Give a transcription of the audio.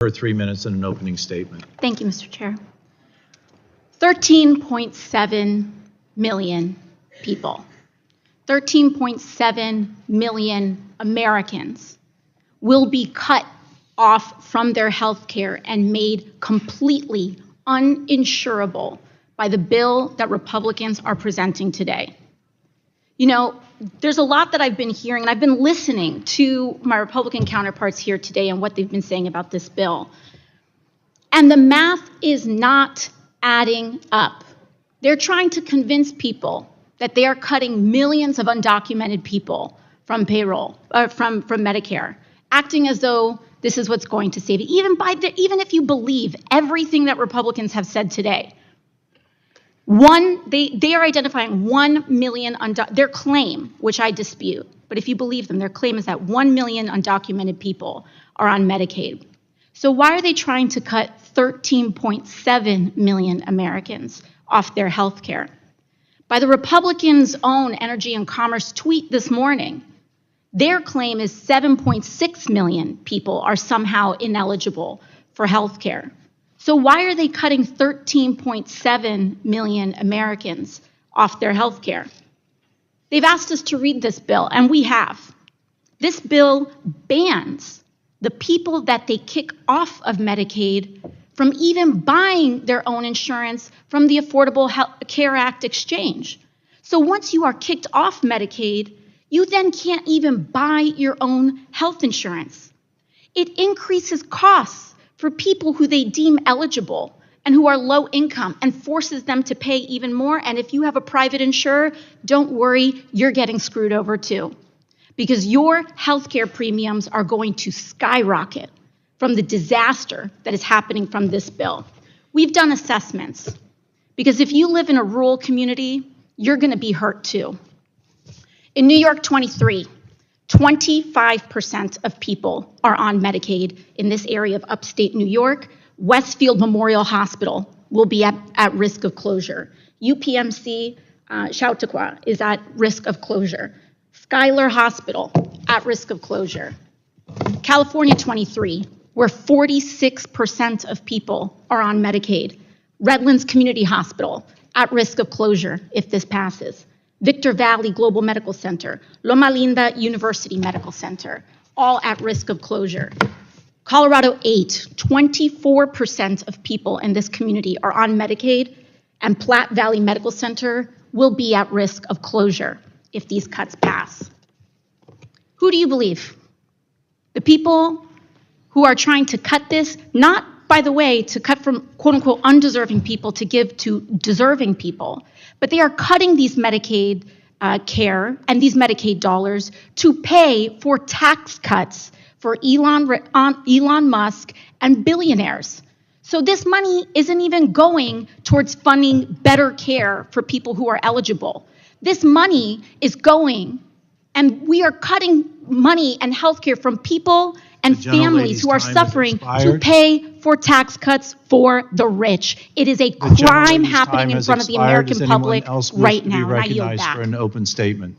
for 3 minutes and an opening statement. Thank you, Mr. Chair. 13.7 million people, 13.7 million Americans will be cut off from their health care and made completely uninsurable by the bill that Republicans are presenting today. You know, there's a lot that I've been hearing, and I've been listening to my Republican counterparts here today and what they've been saying about this bill. And the math is not adding up. They're trying to convince people that they are cutting millions of undocumented people from payroll, from Medicare, acting as though this is what's going to save it. Even if you believe everything that Republicans have said today, they are identifying 1 million, their claim, which I dispute, but if you believe them, their claim is that 1 million undocumented people are on Medicaid. So why are they trying to cut 13.7 million Americans off their health care? By the Republicans' own Energy and Commerce tweet this morning, their claim is 7.6 million people are somehow ineligible for health care. So why are they cutting 13.7 million Americans off their health care? They've asked us to read this bill, and we have. This bill bans the people that they kick off of Medicaid from even buying their own insurance from the Affordable Care Act exchange. So once you are kicked off Medicaid, you then can't even buy your own health insurance. It increases costs for people who they deem eligible and who are low income and forces them to pay even more. And if you have a private insurer, don't worry, you're getting screwed over too, because your healthcare premiums are going to skyrocket from the disaster that is happening from this bill. We've done assessments, because if you live in a rural community, you're going to be hurt too. In New York 23, 25% of people are on Medicaid in this area of upstate New York. Westfield Memorial Hospital will be at risk of closure. UPMC Chautauqua is at risk of closure. Schuyler Hospital at risk of closure. California 23, where 46% of people are on Medicaid. Redlands Community Hospital at risk of closure if this passes. Victor Valley Global Medical Center, Loma Linda University Medical Center, all at risk of closure. Colorado 8, 24% of people in this community are on Medicaid, and Platte Valley Medical Center will be at risk of closure if these cuts pass. Who do you believe? The people who are trying to cut this, not, by the way, to cut from quote-unquote undeserving people to give to deserving people, but they are cutting these Medicaid care and these Medicaid dollars to pay for tax cuts for Elon Musk and billionaires. So this money isn't even going towards funding better care for people who are eligible. This money is going, and we are cutting money and health care from people and families who are suffering to pay for tax cuts for the rich. It is a crime happening in front of the American public right now, and I yield back. For an open statement.